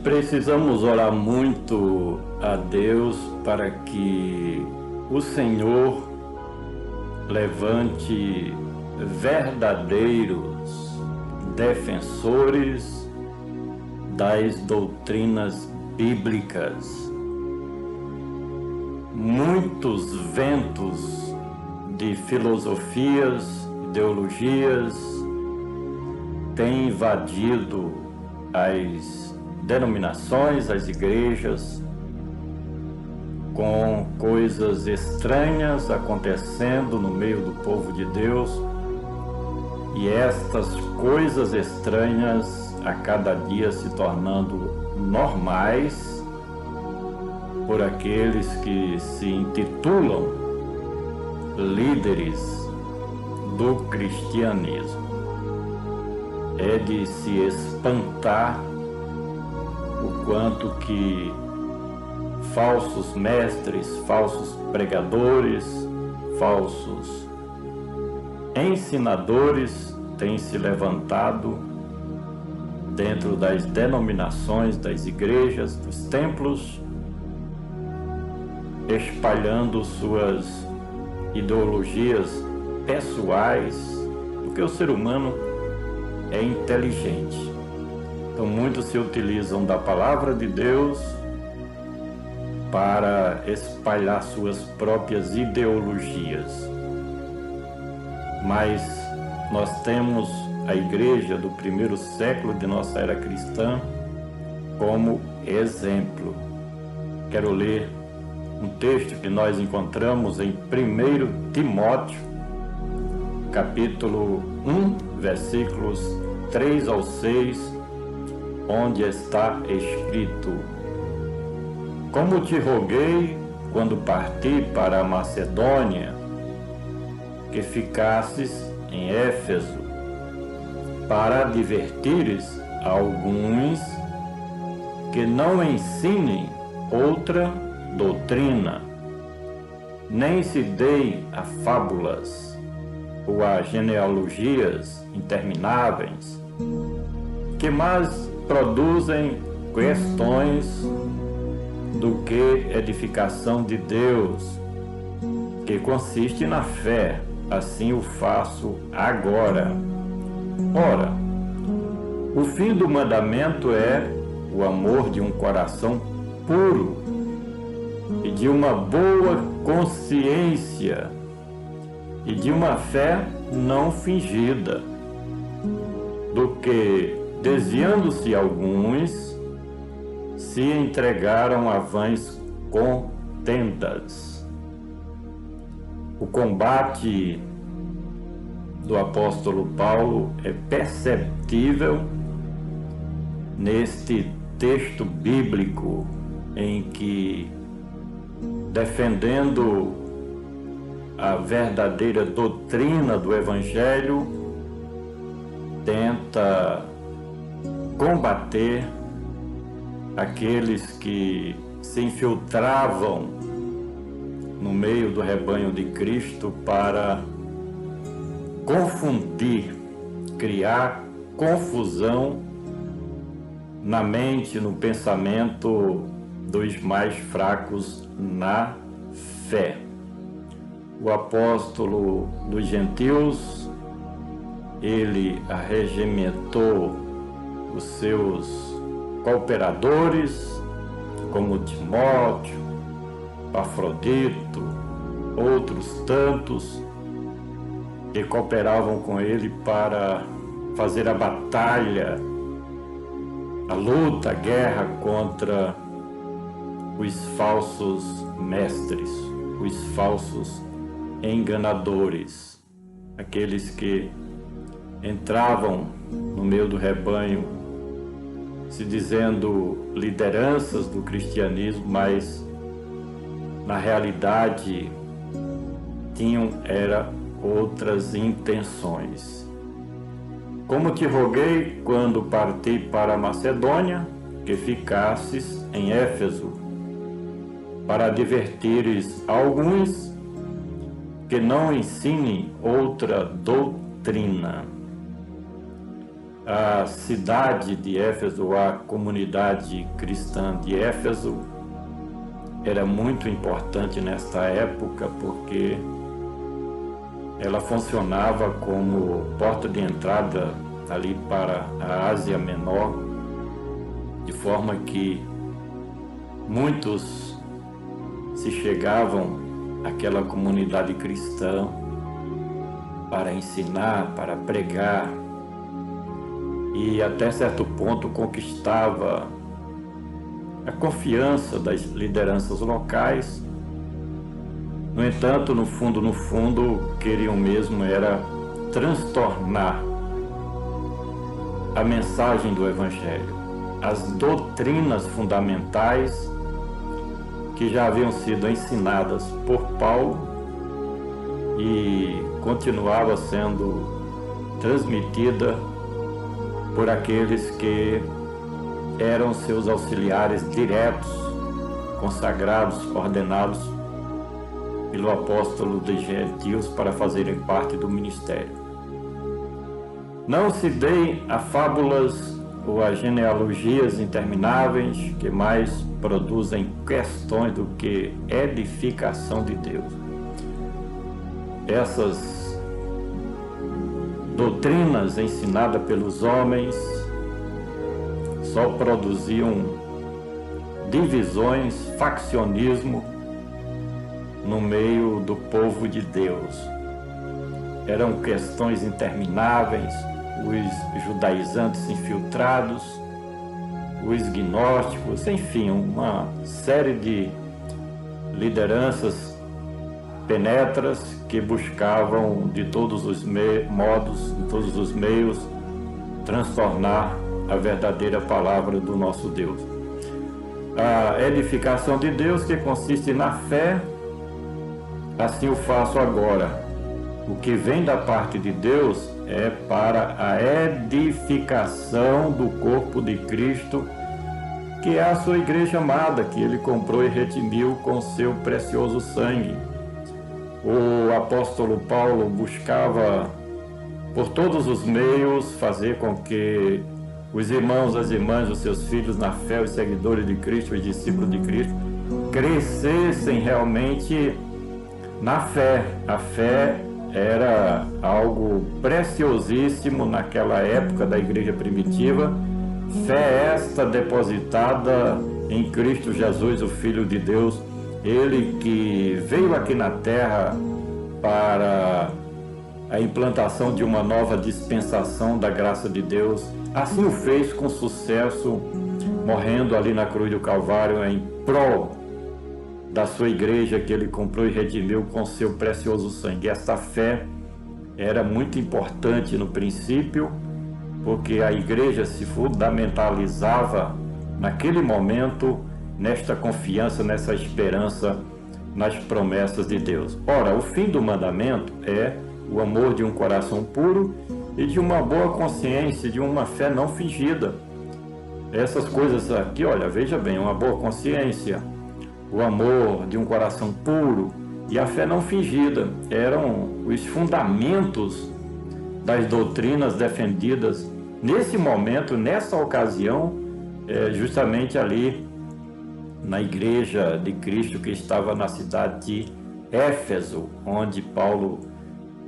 Precisamos orar muito a Deus para que o Senhor levante verdadeiros defensores das doutrinas bíblicas. Muitos ventos de filosofias, ideologias têm invadido as denominações, as igrejas, com coisas estranhas acontecendo no meio do povo de Deus, e estas coisas estranhas a cada dia se tornando normais por aqueles que se intitulam líderes do cristianismo. É de se espantar o quanto que falsos mestres, falsos pregadores, falsos ensinadores têm se levantado dentro das denominações, das igrejas, dos templos, espalhando suas ideologias pessoais, porque o ser humano é inteligente. Então muitos se utilizam da palavra de Deus para espalhar suas próprias ideologias. Mas nós temos a igreja do primeiro século de nossa era cristã como exemplo. Quero ler um texto que nós encontramos em 1 Timóteo, capítulo 1, versículos 3 ao 6, onde está escrito: Como te roguei quando parti para a Macedônia, que ficasses em Éfeso, para advertires a alguns que não ensinem outra doutrina, nem se deem a fábulas ou a genealogias intermináveis, que mais produzem questões do que edificação de Deus, que consiste na fé. Assim o faço agora. Ora, o fim do mandamento é o amor de um coração puro e de uma boa consciência e de uma fé não fingida, do que, desviando-se alguns, se entregaram a vãs contendas. O combate do apóstolo Paulo é perceptível neste texto bíblico, em que, defendendo a verdadeira doutrina do Evangelho, tenta combater aqueles que se infiltravam no meio do rebanho de Cristo para confundir, criar confusão na mente, no pensamento dos mais fracos na fé. O apóstolo dos gentios, ele arregimentou os seus cooperadores, como Timóteo, Epafrodito, outros tantos, que cooperavam com ele para fazer a batalha, a luta, a guerra contra os falsos mestres, os falsos enganadores, aqueles que entravam no meio do rebanho se dizendo lideranças do cristianismo, mas na realidade tinham outras intenções. Como te roguei quando parti para a Macedônia, que ficasses em Éfeso, para advertires alguns que não ensinem outra doutrina. A cidade de Éfeso, a comunidade cristã de Éfeso, era muito importante nesta época porque ela funcionava como porta de entrada ali para a Ásia Menor, de forma que muitos se chegavam àquela comunidade cristã para ensinar, para pregar, e até certo ponto conquistava a confiança das lideranças locais. No entanto, no fundo, queriam mesmo era transtornar a mensagem do Evangelho, as doutrinas fundamentais que já haviam sido ensinadas por Paulo e continuava sendo transmitida por aqueles que eram seus auxiliares diretos, consagrados, ordenados pelo apóstolo dos gentios para fazerem parte do ministério. Não se deem a fábulas ou a genealogias intermináveis que mais produzem questões do que edificação de Deus. Essas doutrinas ensinadas pelos homens só produziam divisões, faccionismo no meio do povo de Deus. Eram questões intermináveis, os judaizantes infiltrados, os gnósticos, enfim, uma série de lideranças penetras que buscavam de todos os modos, de todos os meios, transtornar a verdadeira palavra do nosso Deus. A edificação de Deus, que consiste na fé, assim o faço agora. O que vem da parte de Deus é para a edificação do corpo de Cristo, que é a sua igreja amada, que ele comprou e redimiu com seu precioso sangue. O apóstolo Paulo buscava por todos os meios fazer com que os irmãos, as irmãs, os seus filhos na fé, os seguidores de Cristo, os discípulos de Cristo, crescessem realmente na fé. A fé era algo preciosíssimo naquela época da igreja primitiva. Fé esta depositada em Cristo Jesus, o Filho de Deus, ele que veio aqui na terra para a implantação de uma nova dispensação da graça de Deus. Assim o fez com sucesso, morrendo ali na cruz do Calvário em prol da sua igreja que ele comprou e redimiu com seu precioso sangue. Esta fé era muito importante no princípio, porque a igreja se fundamentalizava naquele momento nesta confiança, nessa esperança nas promessas de Deus. Ora, o fim do mandamento é o amor de um coração puro e de uma boa consciência, de uma fé não fingida. Essas coisas aqui, olha, veja bem, uma boa consciência, o amor de um coração puro e a fé não fingida eram os fundamentos das doutrinas defendidas nesse momento, nessa ocasião, justamente ali na igreja de Cristo que estava na cidade de Éfeso, onde Paulo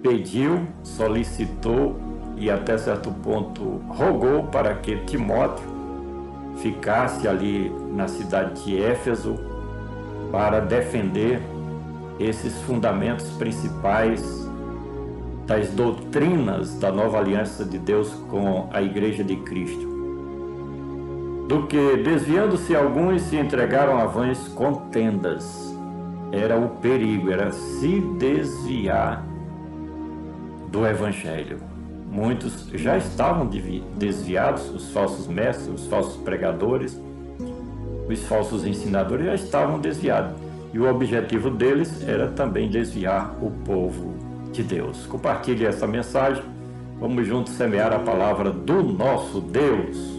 pediu, solicitou e até certo ponto rogou para que Timóteo ficasse ali na cidade de Éfeso para defender esses fundamentos principais das doutrinas da nova aliança de Deus com a igreja de Cristo. Do que, desviando-se alguns, se entregaram a vãs contendas. Era o perigo, era se desviar do Evangelho. Muitos já estavam desviados, os falsos mestres, os falsos pregadores, os falsos ensinadores já estavam desviados. E o objetivo deles era também desviar o povo de Deus. Compartilhe essa mensagem. Vamos juntos semear a palavra do nosso Deus.